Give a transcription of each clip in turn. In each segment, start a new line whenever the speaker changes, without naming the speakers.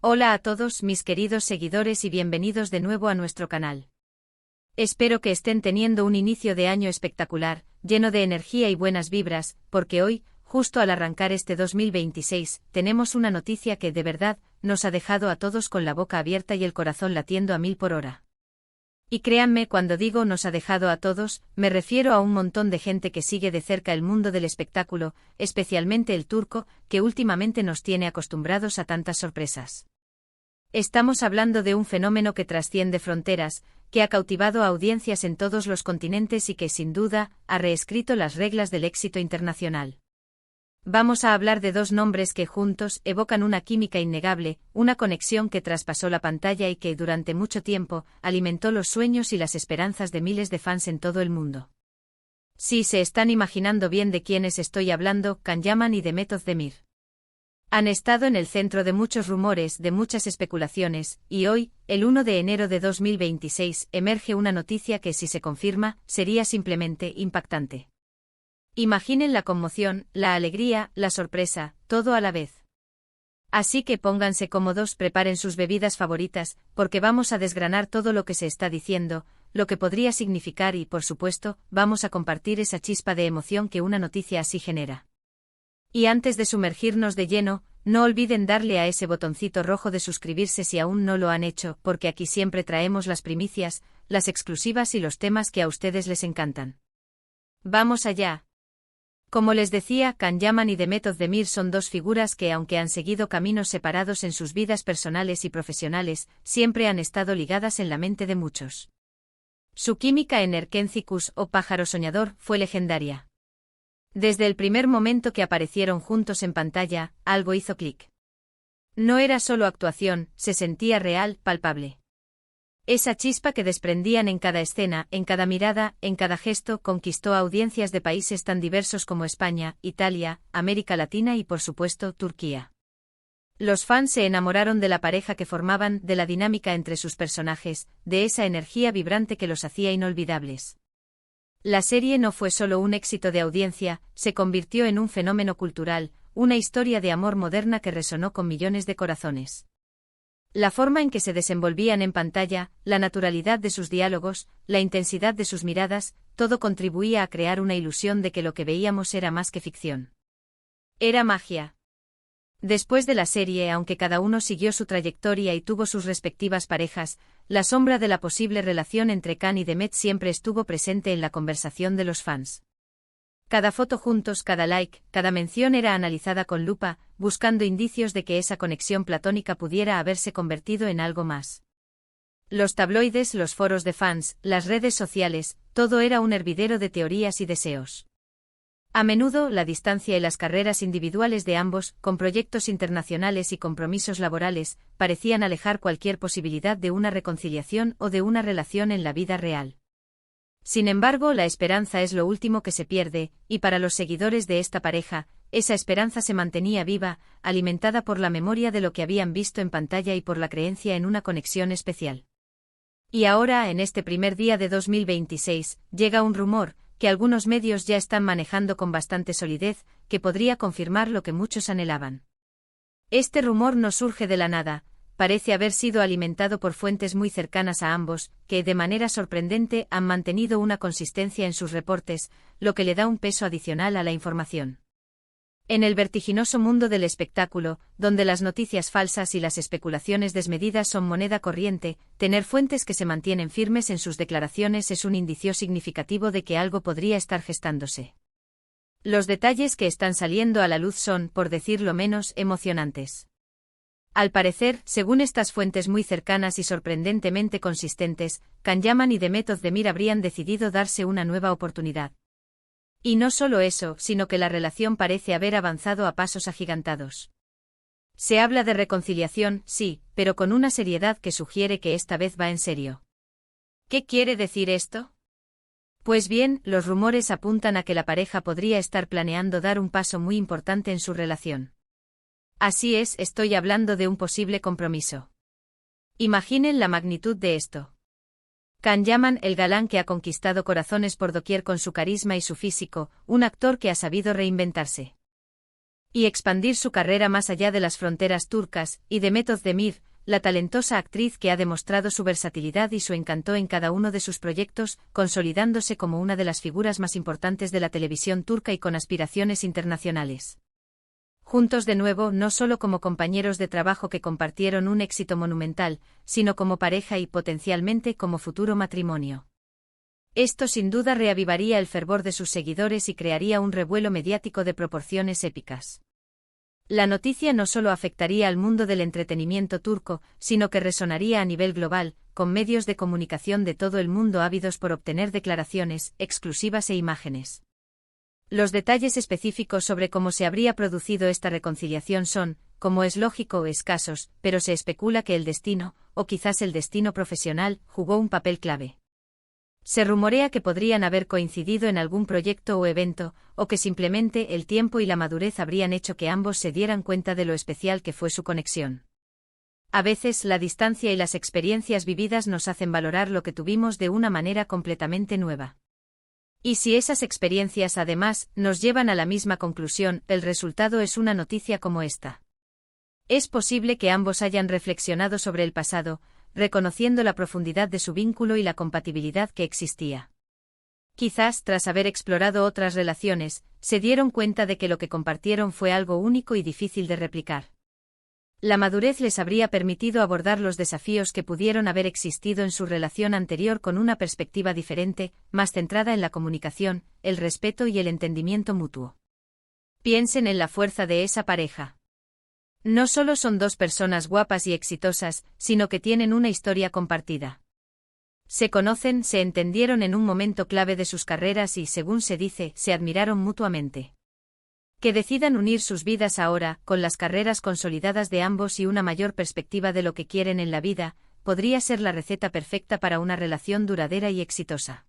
Hola a todos mis queridos seguidores y bienvenidos de nuevo a nuestro canal. Espero que estén teniendo un inicio de año espectacular, lleno de energía y buenas vibras, porque hoy, justo al arrancar este 2026, tenemos una noticia que de verdad nos ha dejado a todos con la boca abierta y el corazón latiendo a 1000 por hora. Y créanme, cuando digo nos ha dejado a todos, me refiero a un montón de gente que sigue de cerca el mundo del espectáculo, especialmente el turco, que últimamente nos tiene acostumbrados a tantas sorpresas. Estamos hablando de un fenómeno que trasciende fronteras, que ha cautivado a audiencias en todos los continentes y que, sin duda, ha reescrito las reglas del éxito internacional. Vamos a hablar de dos nombres que juntos evocan una química innegable, una conexión que traspasó la pantalla y que, durante mucho tiempo, alimentó los sueños y las esperanzas de miles de fans en todo el mundo. Si se están imaginando bien de quiénes estoy hablando, Can Yaman y Demet Özdemir. Han estado en el centro de muchos rumores, de muchas especulaciones, y hoy, el 1 de enero de 2026, emerge una noticia que, si se confirma, sería simplemente impactante. Imaginen la conmoción, la alegría, la sorpresa, todo a la vez. Así que pónganse cómodos, preparen sus bebidas favoritas, porque vamos a desgranar todo lo que se está diciendo, lo que podría significar y, por supuesto, vamos a compartir esa chispa de emoción que una noticia así genera. Y antes de sumergirnos de lleno, no olviden darle a ese botoncito rojo de suscribirse si aún no lo han hecho, porque aquí siempre traemos las primicias, las exclusivas y los temas que a ustedes les encantan. ¡Vamos allá! Como les decía, Can Yaman y Demet Özdemir son dos figuras que, aunque han seguido caminos separados en sus vidas personales y profesionales, siempre han estado ligadas en la mente de muchos. Su química en Erkencikus, o Pájaro Soñador, fue legendaria. Desde el primer momento que aparecieron juntos en pantalla, algo hizo clic. No era solo actuación, se sentía real, palpable. Esa chispa que desprendían en cada escena, en cada mirada, en cada gesto, conquistó a audiencias de países tan diversos como España, Italia, América Latina y, por supuesto, Turquía. Los fans se enamoraron de la pareja que formaban, de la dinámica entre sus personajes, de esa energía vibrante que los hacía inolvidables. La serie no fue solo un éxito de audiencia, se convirtió en un fenómeno cultural, una historia de amor moderna que resonó con millones de corazones. La forma en que se desenvolvían en pantalla, la naturalidad de sus diálogos, la intensidad de sus miradas, todo contribuía a crear una ilusión de que lo que veíamos era más que ficción. Era magia. Después de la serie, aunque cada uno siguió su trayectoria y tuvo sus respectivas parejas, la sombra de la posible relación entre Can y Demet siempre estuvo presente en la conversación de los fans. Cada foto juntos, cada like, cada mención era analizada con lupa, buscando indicios de que esa conexión platónica pudiera haberse convertido en algo más. Los tabloides, los foros de fans, las redes sociales, todo era un hervidero de teorías y deseos. A menudo, la distancia y las carreras individuales de ambos, con proyectos internacionales y compromisos laborales, parecían alejar cualquier posibilidad de una reconciliación o de una relación en la vida real. Sin embargo, la esperanza es lo último que se pierde, y para los seguidores de esta pareja, esa esperanza se mantenía viva, alimentada por la memoria de lo que habían visto en pantalla y por la creencia en una conexión especial. Y ahora, en este primer día de 2026, llega un rumor, que algunos medios ya están manejando con bastante solidez, que podría confirmar lo que muchos anhelaban. Este rumor no surge de la nada, parece haber sido alimentado por fuentes muy cercanas a ambos, que, de manera sorprendente, han mantenido una consistencia en sus reportes, lo que le da un peso adicional a la información. En el vertiginoso mundo del espectáculo, donde las noticias falsas y las especulaciones desmedidas son moneda corriente, tener fuentes que se mantienen firmes en sus declaraciones es un indicio significativo de que algo podría estar gestándose. Los detalles que están saliendo a la luz son, por decirlo menos, emocionantes. Al parecer, según estas fuentes muy cercanas y sorprendentemente consistentes, Can Yaman y Demet Özdemir habrían decidido darse una nueva oportunidad. Y no solo eso, sino que la relación parece haber avanzado a pasos agigantados. Se habla de reconciliación, sí, pero con una seriedad que sugiere que esta vez va en serio. ¿Qué quiere decir esto? Pues bien, los rumores apuntan a que la pareja podría estar planeando dar un paso muy importante en su relación. Así es, estoy hablando de un posible compromiso. Imaginen la magnitud de esto. Can Yaman, el galán que ha conquistado corazones por doquier con su carisma y su físico, un actor que ha sabido reinventarse. y expandir su carrera más allá de las fronteras turcas, y Demet Özdemir, la talentosa actriz que ha demostrado su versatilidad y su encanto en cada uno de sus proyectos, consolidándose como una de las figuras más importantes de la televisión turca y con aspiraciones internacionales. Juntos de nuevo no solo como compañeros de trabajo que compartieron un éxito monumental, sino como pareja y potencialmente como futuro matrimonio. Esto sin duda reavivaría el fervor de sus seguidores y crearía un revuelo mediático de proporciones épicas. La noticia no solo afectaría al mundo del entretenimiento turco, sino que resonaría a nivel global, con medios de comunicación de todo el mundo ávidos por obtener declaraciones, exclusivas e imágenes. Los detalles específicos sobre cómo se habría producido esta reconciliación son, como es lógico, escasos, pero se especula que el destino, o quizás el destino profesional, jugó un papel clave. Se rumorea que podrían haber coincidido en algún proyecto o evento, o que simplemente el tiempo y la madurez habrían hecho que ambos se dieran cuenta de lo especial que fue su conexión. A veces la distancia y las experiencias vividas nos hacen valorar lo que tuvimos de una manera completamente nueva. Y si esas experiencias además nos llevan a la misma conclusión, el resultado es una noticia como esta. Es posible que ambos hayan reflexionado sobre el pasado, reconociendo la profundidad de su vínculo y la compatibilidad que existía. Quizás, tras haber explorado otras relaciones, se dieron cuenta de que lo que compartieron fue algo único y difícil de replicar. La madurez les habría permitido abordar los desafíos que pudieron haber existido en su relación anterior con una perspectiva diferente, más centrada en la comunicación, el respeto y el entendimiento mutuo. Piensen en la fuerza de esa pareja. No solo son dos personas guapas y exitosas, sino que tienen una historia compartida. Se conocen, se entendieron en un momento clave de sus carreras y, según se dice, se admiraron mutuamente. Que decidan unir sus vidas ahora, con las carreras consolidadas de ambos y una mayor perspectiva de lo que quieren en la vida, podría ser la receta perfecta para una relación duradera y exitosa.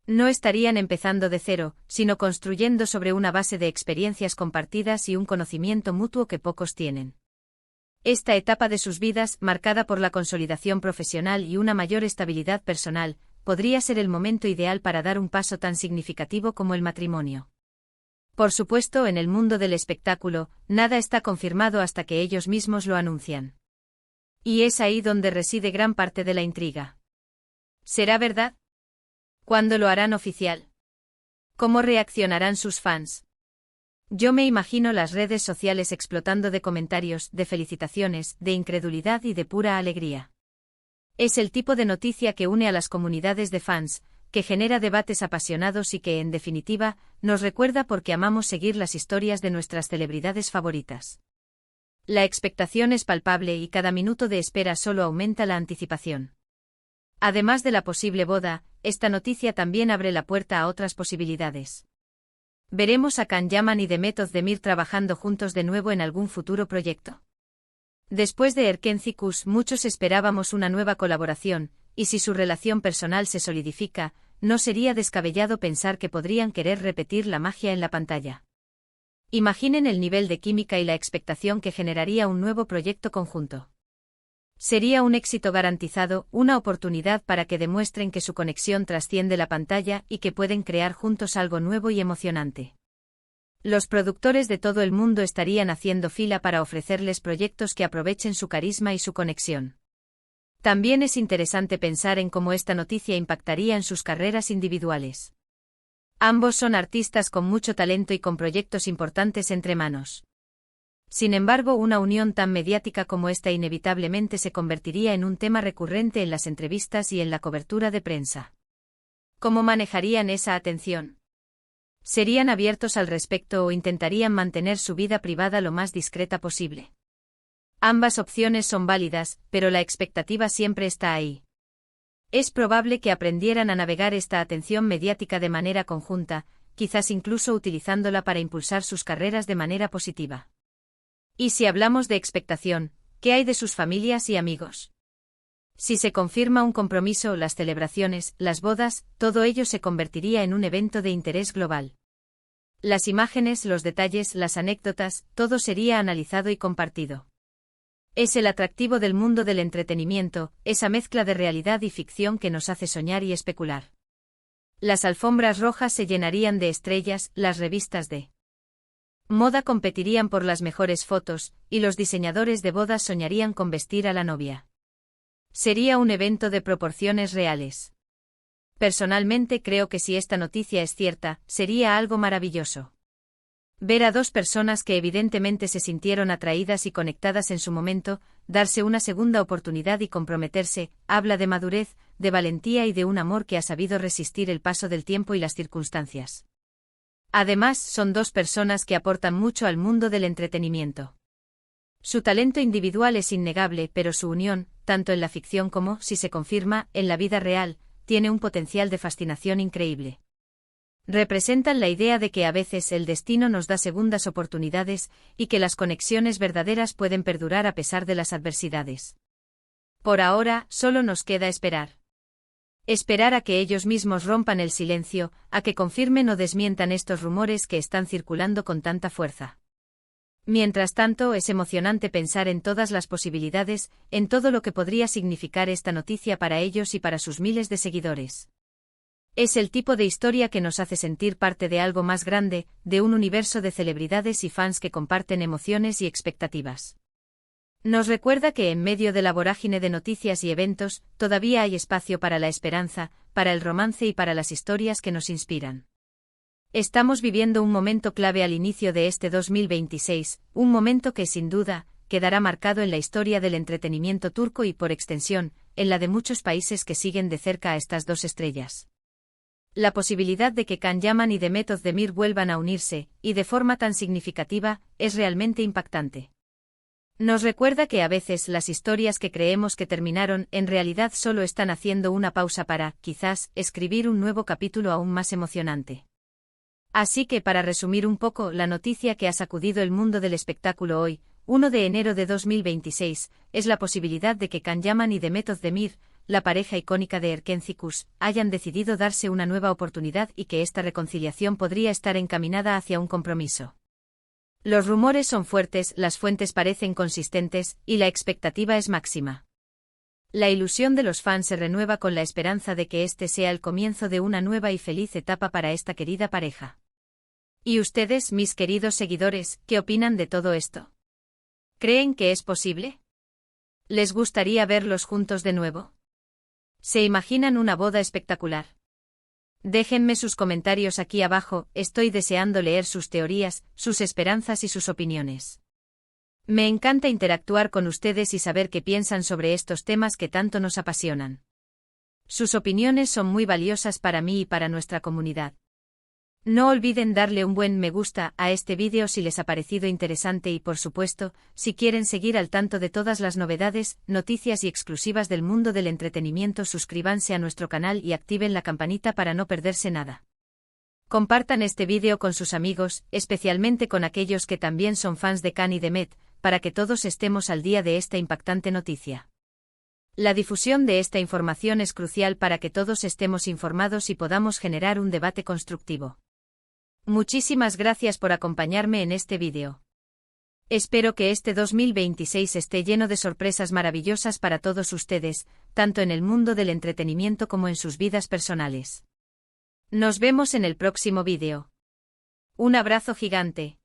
No estarían empezando de cero, sino construyendo sobre una base de experiencias compartidas y un conocimiento mutuo que pocos tienen. Esta etapa de sus vidas, marcada por la consolidación profesional y una mayor estabilidad personal, podría ser el momento ideal para dar un paso tan significativo como el matrimonio. Por supuesto, en el mundo del espectáculo, nada está confirmado hasta que ellos mismos lo anuncian. Y es ahí donde reside gran parte de la intriga. ¿Será verdad? ¿Cuándo lo harán oficial? ¿Cómo reaccionarán sus fans? Yo me imagino las redes sociales explotando de comentarios, de felicitaciones, de incredulidad y de pura alegría. Es el tipo de noticia que une a las comunidades de fans, que genera debates apasionados y que, en definitiva, nos recuerda por qué amamos seguir las historias de nuestras celebridades favoritas. La expectación es palpable y cada minuto de espera solo aumenta la anticipación. Además de la posible boda, esta noticia también abre la puerta a otras posibilidades. ¿Veremos a Can Yaman y Demet Özdemir trabajando juntos de nuevo en algún futuro proyecto? Después de Erken Cikus, muchos esperábamos una nueva colaboración, y si su relación personal se solidifica, no sería descabellado pensar que podrían querer repetir la magia en la pantalla. Imaginen el nivel de química y la expectación que generaría un nuevo proyecto conjunto. Sería un éxito garantizado, una oportunidad para que demuestren que su conexión trasciende la pantalla y que pueden crear juntos algo nuevo y emocionante. Los productores de todo el mundo estarían haciendo fila para ofrecerles proyectos que aprovechen su carisma y su conexión. También es interesante pensar en cómo esta noticia impactaría en sus carreras individuales. Ambos son artistas con mucho talento y con proyectos importantes entre manos. Sin embargo, una unión tan mediática como esta inevitablemente se convertiría en un tema recurrente en las entrevistas y en la cobertura de prensa. ¿Cómo manejarían esa atención? ¿Serían abiertos al respecto o intentarían mantener su vida privada lo más discreta posible? Ambas opciones son válidas, pero la expectativa siempre está ahí. Es probable que aprendieran a navegar esta atención mediática de manera conjunta, quizás incluso utilizándola para impulsar sus carreras de manera positiva. Y si hablamos de expectación, ¿qué hay de sus familias y amigos? Si se confirma un compromiso, las celebraciones, las bodas, todo ello se convertiría en un evento de interés global. Las imágenes, los detalles, las anécdotas, todo sería analizado y compartido. Es el atractivo del mundo del entretenimiento, esa mezcla de realidad y ficción que nos hace soñar y especular. Las alfombras rojas se llenarían de estrellas, las revistas de Moda competirían por las mejores fotos, y los diseñadores de bodas soñarían con vestir a la novia. Sería un evento de proporciones reales. Personalmente creo que si esta noticia es cierta, sería algo maravilloso. Ver a dos personas que evidentemente se sintieron atraídas y conectadas en su momento, darse una segunda oportunidad y comprometerse, habla de madurez, de valentía y de un amor que ha sabido resistir el paso del tiempo y las circunstancias. Además, son dos personas que aportan mucho al mundo del entretenimiento. Su talento individual es innegable, pero su unión, tanto en la ficción como, si se confirma, en la vida real, tiene un potencial de fascinación increíble. Representan la idea de que a veces el destino nos da segundas oportunidades y que las conexiones verdaderas pueden perdurar a pesar de las adversidades. Por ahora, solo nos queda esperar. Esperar a que ellos mismos rompan el silencio, a que confirmen o desmientan estos rumores que están circulando con tanta fuerza. Mientras tanto, es emocionante pensar en todas las posibilidades, en todo lo que podría significar esta noticia para ellos y para sus miles de seguidores. Es el tipo de historia que nos hace sentir parte de algo más grande, de un universo de celebridades y fans que comparten emociones y expectativas. Nos recuerda que en medio de la vorágine de noticias y eventos, todavía hay espacio para la esperanza, para el romance y para las historias que nos inspiran. Estamos viviendo un momento clave al inicio de este 2026, un momento que, sin duda, quedará marcado en la historia del entretenimiento turco y, por extensión, en la de muchos países que siguen de cerca a estas dos estrellas. La posibilidad de que Can Yaman y Demet Özdemir vuelvan a unirse, y de forma tan significativa, es realmente impactante. Nos recuerda que a veces las historias que creemos que terminaron en realidad solo están haciendo una pausa para, quizás, escribir un nuevo capítulo aún más emocionante. Así que para resumir un poco la noticia que ha sacudido el mundo del espectáculo hoy, 1 de enero de 2026, es la posibilidad de que Can Yaman y Demet Özdemir, la pareja icónica de Erkencikus, hayan decidido darse una nueva oportunidad y que esta reconciliación podría estar encaminada hacia un compromiso. Los rumores son fuertes, las fuentes parecen consistentes, y la expectativa es máxima. La ilusión de los fans se renueva con la esperanza de que este sea el comienzo de una nueva y feliz etapa para esta querida pareja. ¿Y ustedes, mis queridos seguidores, qué opinan de todo esto? ¿Creen que es posible? ¿Les gustaría verlos juntos de nuevo? ¿Se imaginan una boda espectacular? Déjenme sus comentarios aquí abajo, estoy deseando leer sus teorías, sus esperanzas y sus opiniones. Me encanta interactuar con ustedes y saber qué piensan sobre estos temas que tanto nos apasionan. Sus opiniones son muy valiosas para mí y para nuestra comunidad. No olviden darle un buen me gusta a este vídeo si les ha parecido interesante y por supuesto, si quieren seguir al tanto de todas las novedades, noticias y exclusivas del mundo del entretenimiento, suscríbanse a nuestro canal y activen la campanita para no perderse nada. Compartan este vídeo con sus amigos, especialmente con aquellos que también son fans de Can y Demet, para que todos estemos al día de esta impactante noticia. La difusión de esta información es crucial para que todos estemos informados y podamos generar un debate constructivo. Muchísimas gracias por acompañarme en este vídeo. Espero que este 2026 esté lleno de sorpresas maravillosas para todos ustedes, tanto en el mundo del entretenimiento como en sus vidas personales. Nos vemos en el próximo vídeo. Un abrazo gigante.